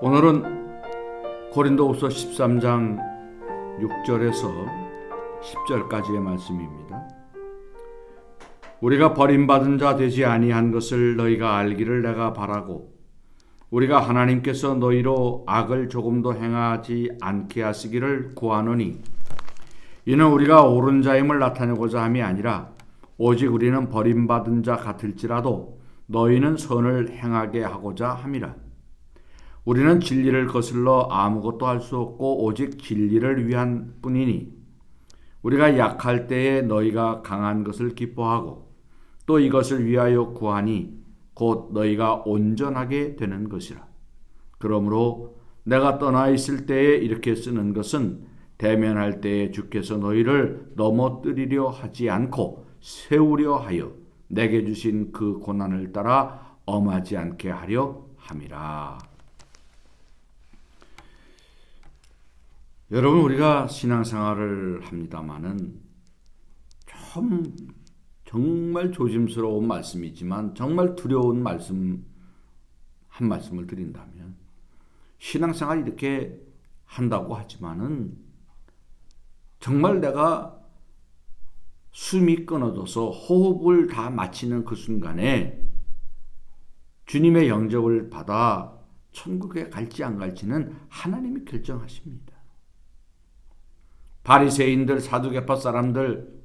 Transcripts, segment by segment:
오늘은 고린도후서 13장 6절에서 10절까지의 말씀입니다. 우리가 버림받은 자 되지 아니한 것을 너희가 알기를 내가 바라고, 우리가 하나님께서 너희로 악을 조금도 행하지 않게 하시기를 구하노니, 이는 우리가 옳은 자임을 나타내고자 함이 아니라 오직 우리는 버림받은 자 같을지라도 너희는 선을 행하게 하고자 함이라. 우리는 진리를 거슬러 아무것도 할 수 없고 오직 진리를 위한 뿐이니, 우리가 약할 때에 너희가 강한 것을 기뻐하고 또 이것을 위하여 구하니 곧 너희가 온전하게 되는 것이라. 그러므로 내가 떠나 있을 때에 이렇게 쓰는 것은 대면할 때에 주께서 너희를 넘어뜨리려 하지 않고 세우려 하여 내게 주신 그 고난을 따라 엄하지 않게 하려 함이라. 여러분, 우리가 신앙생활을 합니다마는 정말 조심스러운 말씀이지만 정말 두려운 말씀 한 말씀을 드린다면, 신앙생활 이렇게 한다고 하지만은 정말 내가 숨이 끊어져서 호흡을 다 마치는 그 순간에 주님의 영접을 받아 천국에 갈지 안 갈지는 하나님이 결정하십니다. 바리새인들, 사두개파 사람들,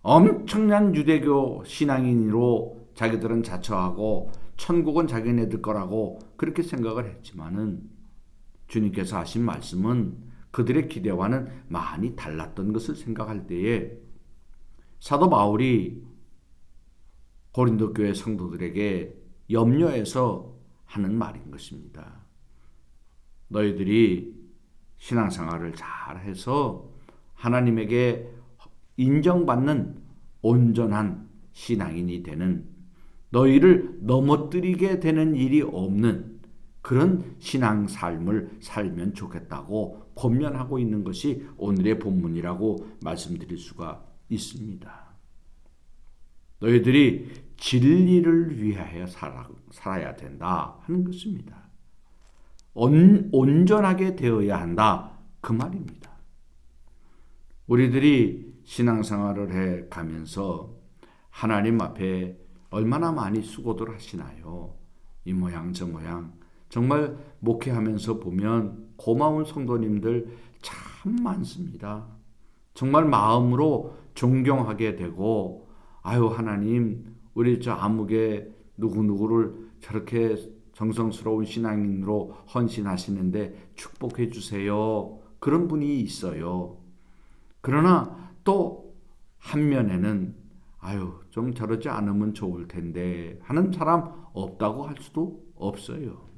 엄청난 유대교 신앙인으로 자기들은 자처하고 천국은 자기네들 거라고 그렇게 생각을 했지만은, 주님께서 하신 말씀은 그들의 기대와는 많이 달랐던 것을 생각할 때에 사도 바울이 고린도 교회 성도들에게 염려해서 하는 말인 것입니다. 너희들이 신앙생활을 잘해서 하나님에게 인정받는 온전한 신앙인이 되는, 너희를 넘어뜨리게 되는 일이 없는 그런 신앙 삶을 살면 좋겠다고 권면하고 있는 것이 오늘의 본문이라고 말씀드릴 수가 있습니다. 너희들이 진리를 위하여 살아야 된다 하는 것입니다. 온전하게 되어야 한다, 그 말입니다. 우리들이 신앙생활을 해 가면서 하나님 앞에 얼마나 많이 수고들 하시나요? 이 모양 저 모양. 정말 목회하면서 보면 고마운 성도님들 참 많습니다. 정말 마음으로 존경하게 되고, 아유 하나님, 우리 저 아무개 누구누구를 저렇게 정성스러운 신앙인으로 헌신하시는데 축복해 주세요, 그런 분이 있어요. 그러나 또 한면에는 아유 좀 저러지 않으면 좋을 텐데 하는 사람 없다고 할 수도 없어요.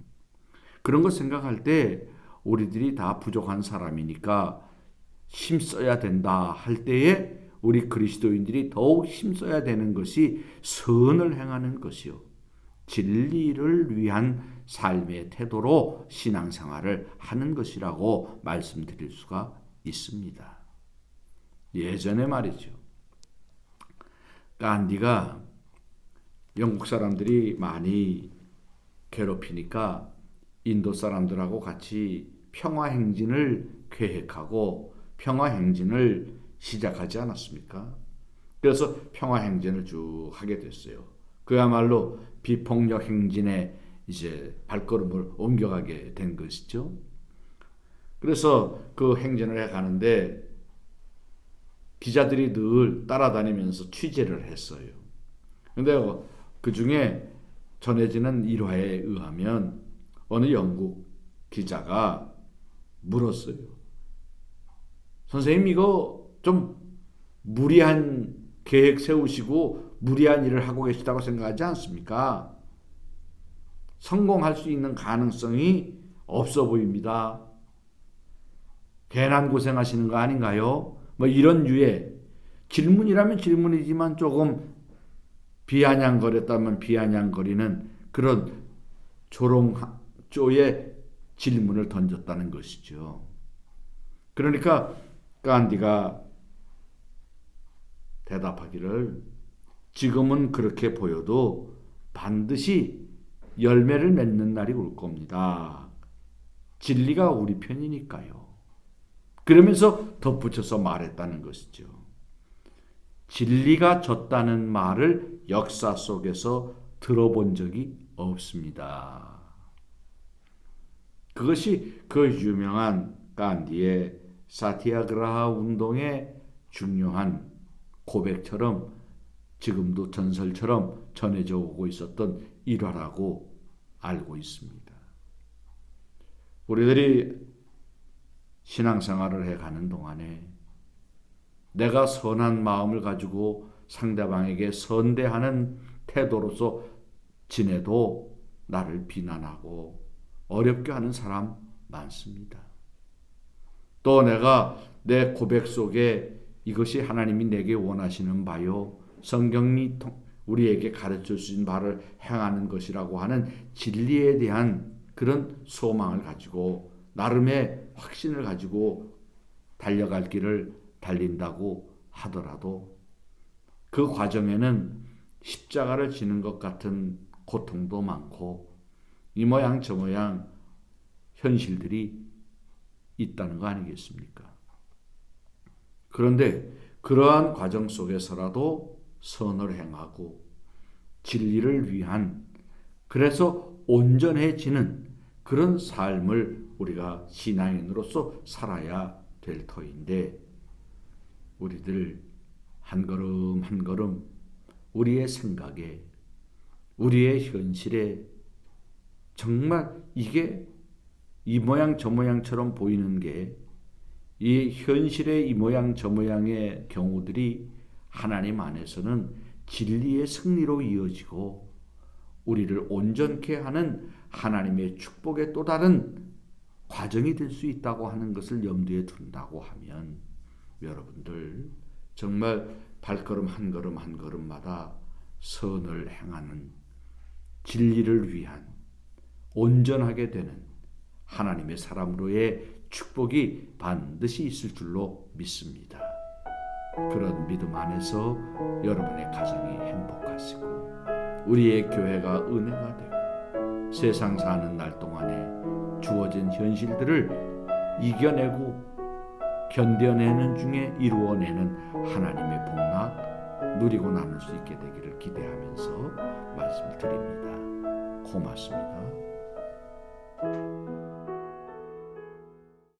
그런 거 생각할 때 우리들이 다 부족한 사람이니까 힘써야 된다 할 때에 우리 그리스도인들이 더욱 힘써야 되는 것이 선을 행하는 것이요, 진리를 위한 삶의 태도로 신앙생활을 하는 것이라고 말씀드릴 수가 있습니다. 예전에 말이죠, 간디가 영국 사람들이 많이 괴롭히니까 인도 사람들하고 같이 평화행진을 계획하고 평화행진을 시작하지 않았습니까? 그래서 평화행진을 쭉 하게 됐어요. 그야말로 비폭력 행진에 이제 발걸음을 옮겨가게 된 것이죠. 그래서 그 행진을 해 가는데 기자들이 늘 따라다니면서 취재를 했어요. 근데 그 중에 전해지는 일화에 의하면 어느 영국 기자가 물었어요. 선생님, 이거 좀 무리한 계획 세우시고 무리한 일을 하고 계시다고 생각하지 않습니까? 성공할 수 있는 가능성이 없어 보입니다. 괜한 고생하시는 거 아닌가요? 뭐 이런 유의 질문이라면 질문이지만 조금 비아냥거렸다면 비아냥거리는 그런 조롱조의 질문을 던졌다는 것이죠. 그러니까 간디가 대답하기를, 지금은 그렇게 보여도 반드시 열매를 맺는 날이 올 겁니다. 진리가 우리 편이니까요. 그러면서 덧붙여서 말했다는 것이죠. 진리가 졌다는 말을 역사 속에서 들어본 적이 없습니다. 그것이 그 유명한 간디의 사티아그라하 운동의 중요한 고백처럼 지금도 전설처럼 전해져 오고 있었던 일화라고 알고 있습니다. 우리들이 신앙생활을 해가는 동안에 내가 선한 마음을 가지고 상대방에게 선대하는 태도로서 지내도 나를 비난하고 어렵게 하는 사람 많습니다. 또 내가 내 고백 속에 이것이 하나님이 내게 원하시는 바요, 성경이 우리에게 가르쳐 주신 바를 행하는 것이라고 하는 진리에 대한 그런 소망을 가지고 나름의 확신을 가지고 달려갈 길을 달린다고 하더라도 그 과정에는 십자가를 지는 것 같은 고통도 많고 이 모양 저 모양 현실들이 있다는 거 아니겠습니까? 그런데 그러한 과정 속에서라도 선을 행하고 진리를 위한, 그래서 온전해지는 그런 삶을 우리가 신앙인으로서 살아야 될 터인데, 우리들 한 걸음 한 걸음 우리의 생각에, 우리의 현실에 정말 이게 이 모양 저 모양처럼 보이는 게, 이 현실의 이 모양 저 모양의 경우들이 하나님 안에서는 진리의 승리로 이어지고 우리를 온전케 하는 하나님의 축복의 또 다른 과정이 될 수 있다고 하는 것을 염두에 둔다고 하면, 여러분들 정말 발걸음 한 걸음 한 걸음마다 선을 행하는, 진리를 위한 온전하게 되는 하나님의 사람으로의 축복이 반드시 있을 줄로 믿습니다. 그런 믿음 안에서 여러분의 가정이 행복하시고 우리의 교회가 은혜가 되고 세상 사는 날 동안에 주어진 현실들을 이겨내고 견뎌내는 중에 이루어내는 하나님의 복락 누리고 나눌 수 있게 되기를 기대하면서 말씀드립니다. 고맙습니다.